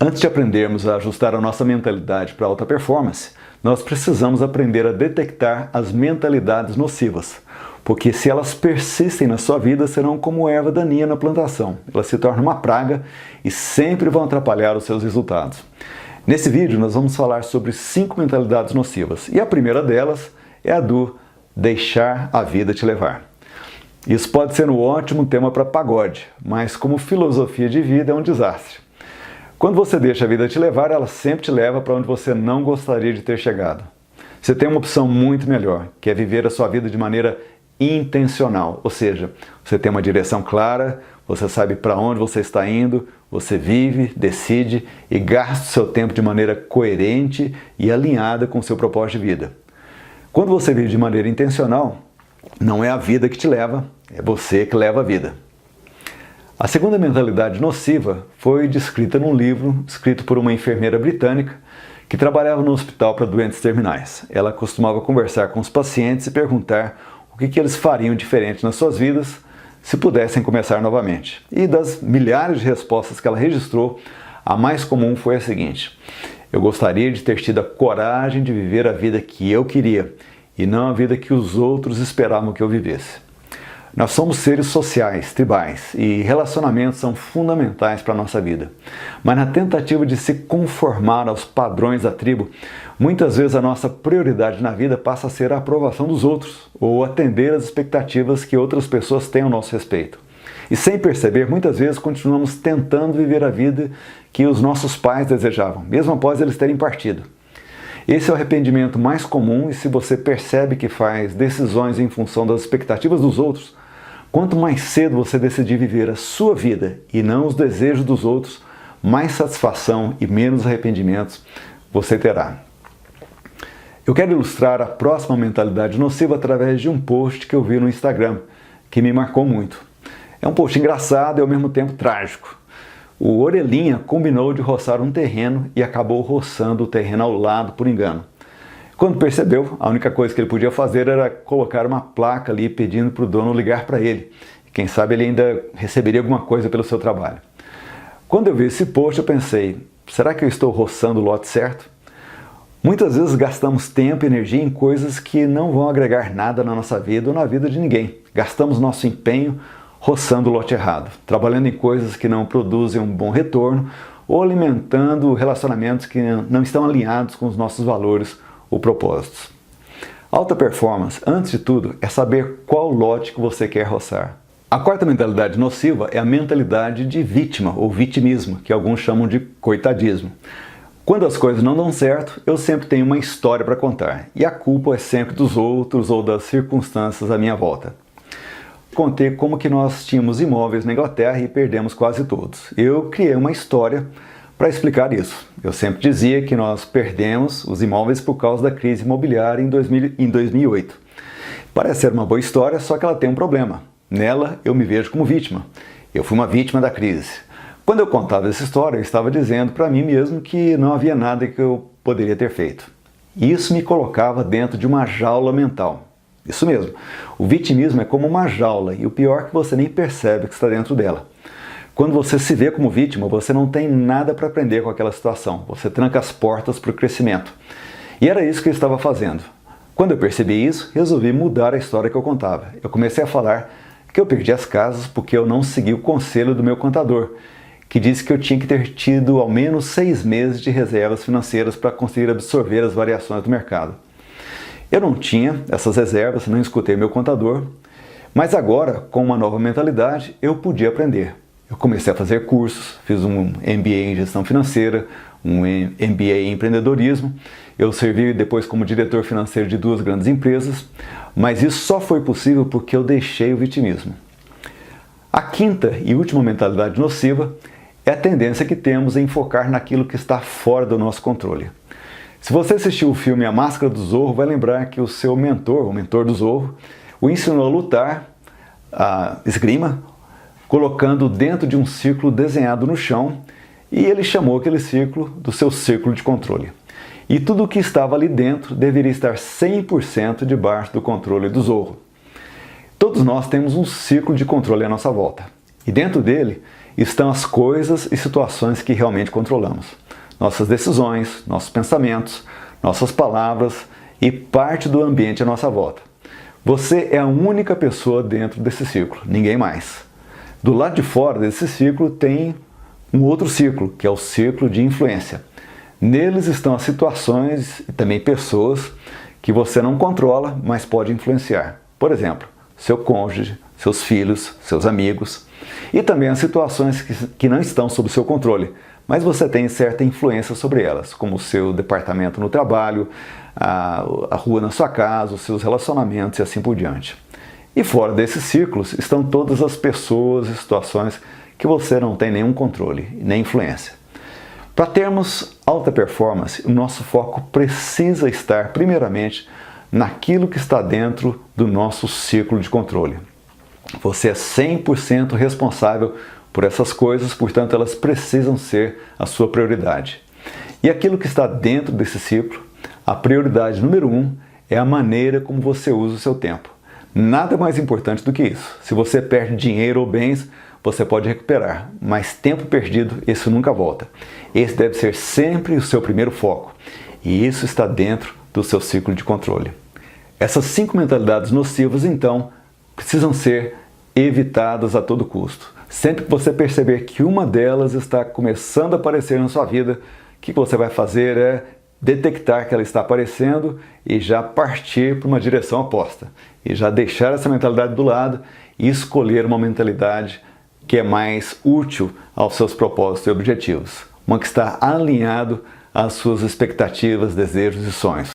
Antes de aprendermos a ajustar a nossa mentalidade para alta performance, nós precisamos aprender a detectar as mentalidades nocivas, porque se elas persistem na sua vida, serão como erva daninha na plantação. Elas se tornam uma praga e sempre vão atrapalhar os seus resultados. Nesse vídeo nós vamos falar sobre 5 mentalidades nocivas, e a primeira delas é a do deixar a vida te levar. Isso pode ser um ótimo tema para pagode, mas como filosofia de vida é um desastre. Quando você deixa a vida te levar, ela sempre te leva para onde você não gostaria de ter chegado. Você tem uma opção muito melhor, que é viver a sua vida de maneira intencional, ou seja, você tem uma direção clara, você sabe para onde você está indo, você vive, decide e gasta o seu tempo de maneira coerente e alinhada com o seu propósito de vida. Quando você vive de maneira intencional, não é a vida que te leva, é você que leva a vida. A segunda mentalidade nociva foi descrita num livro escrito por uma enfermeira britânica que trabalhava no hospital para doentes terminais. Ela costumava conversar com os pacientes e perguntar o que eles fariam diferente nas suas vidas se pudessem começar novamente. E das milhares de respostas que ela registrou, a mais comum foi a seguinte: eu gostaria de ter tido a coragem de viver a vida que eu queria e não a vida que os outros esperavam que eu vivesse. Nós somos seres sociais, tribais, e relacionamentos são fundamentais para a nossa vida. Mas na tentativa de se conformar aos padrões da tribo, muitas vezes a nossa prioridade na vida passa a ser a aprovação dos outros, ou atender às expectativas que outras pessoas têm ao nosso respeito. E sem perceber, muitas vezes continuamos tentando viver a vida que os nossos pais desejavam, mesmo após eles terem partido. Esse é o arrependimento mais comum, e se você percebe que faz decisões em função das expectativas dos outros, quanto mais cedo você decidir viver a sua vida e não os desejos dos outros, mais satisfação e menos arrependimentos você terá. Eu quero ilustrar a próxima mentalidade nociva através de um post que eu vi no Instagram, que me marcou muito. É um post engraçado e ao mesmo tempo trágico. O Orelhinha combinou de roçar um terreno e acabou roçando o terreno ao lado por engano. Quando percebeu, a única coisa que ele podia fazer era colocar uma placa ali pedindo para o dono ligar para ele. Quem sabe ele ainda receberia alguma coisa pelo seu trabalho. Quando eu vi esse post, eu pensei, será que eu estou roçando o lote certo? Muitas vezes gastamos tempo e energia em coisas que não vão agregar nada na nossa vida ou na vida de ninguém. Gastamos nosso empenho roçando o lote errado, trabalhando em coisas que não produzem um bom retorno ou alimentando relacionamentos que não estão alinhados com os nossos valores ou propósitos. Alta performance, antes de tudo, é saber qual lote que você quer roçar. A quarta mentalidade nociva é a mentalidade de vítima ou vitimismo, que alguns chamam de coitadismo. Quando as coisas não dão certo, eu sempre tenho uma história para contar, e a culpa é sempre dos outros ou das circunstâncias à minha volta. Contei como que nós tínhamos imóveis na Inglaterra e perdemos quase todos. Eu criei uma história para explicar isso. Eu sempre dizia que nós perdemos os imóveis por causa da crise imobiliária em 2008. Parece ser uma boa história, só que ela tem um problema. Nela, eu me vejo como vítima. Eu fui uma vítima da crise. Quando eu contava essa história, eu estava dizendo para mim mesmo que não havia nada que eu poderia ter feito. Isso me colocava dentro de uma jaula mental. Isso mesmo, o vitimismo é como uma jaula, e o pior é que você nem percebe que está dentro dela. Quando você se vê como vítima, você não tem nada para aprender com aquela situação. Você tranca as portas para o crescimento. E era isso que eu estava fazendo. Quando eu percebi isso, resolvi mudar a história que eu contava. Eu comecei a falar que eu perdi as casas porque eu não segui o conselho do meu contador, que disse que eu tinha que ter tido ao menos 6 meses de reservas financeiras para conseguir absorver as variações do mercado. Eu não tinha essas reservas, não escutei meu contador, mas agora, com uma nova mentalidade, eu podia aprender. Eu comecei a fazer cursos, fiz um MBA em gestão financeira, um MBA em empreendedorismo, eu servi depois como diretor financeiro de 2 grandes empresas, mas isso só foi possível porque eu deixei o vitimismo. A quinta e última mentalidade nociva é a tendência que temos em focar naquilo que está fora do nosso controle. Se você assistiu o filme A Máscara do Zorro, vai lembrar que o seu mentor, o mentor do Zorro, o ensinou a lutar, a esgrima, colocando dentro de um círculo desenhado no chão, e ele chamou aquele círculo do seu círculo de controle. E tudo o que estava ali dentro deveria estar 100% debaixo do controle do Zorro. Todos nós temos um círculo de controle à nossa volta. E dentro dele estão as coisas e situações que realmente controlamos. Nossas decisões, nossos pensamentos, nossas palavras e parte do ambiente à nossa volta. Você é a única pessoa dentro desse círculo, ninguém mais. Do lado de fora desse círculo tem um outro círculo, que é o círculo de influência. Neles estão as situações e também pessoas que você não controla, mas pode influenciar. Por exemplo, seu cônjuge, seus filhos, seus amigos. E também as situações que não estão sob seu controle, mas você tem certa influência sobre elas, como o seu departamento no trabalho, a rua na sua casa, os seus relacionamentos e assim por diante. E fora desses círculos estão todas as pessoas e situações que você não tem nenhum controle, nem influência. Para termos alta performance, o nosso foco precisa estar primeiramente naquilo que está dentro do nosso círculo de controle. Você é 100% responsável por essas coisas, portanto elas precisam ser a sua prioridade. E aquilo que está dentro desse ciclo, a prioridade número 1 é a maneira como você usa o seu tempo. Nada mais importante do que isso. Se você perde dinheiro ou bens, você pode recuperar, mas tempo perdido, isso nunca volta. Esse deve ser sempre o seu primeiro foco, e isso está dentro do seu ciclo de controle. Essas 5 mentalidades nocivas, então, precisam ser evitadas a todo custo. Sempre que você perceber que uma delas está começando a aparecer na sua vida, o que você vai fazer é detectar que ela está aparecendo e já partir para uma direção oposta. E já deixar essa mentalidade do lado e escolher uma mentalidade que é mais útil aos seus propósitos e objetivos. Uma que está alinhado às suas expectativas, desejos e sonhos.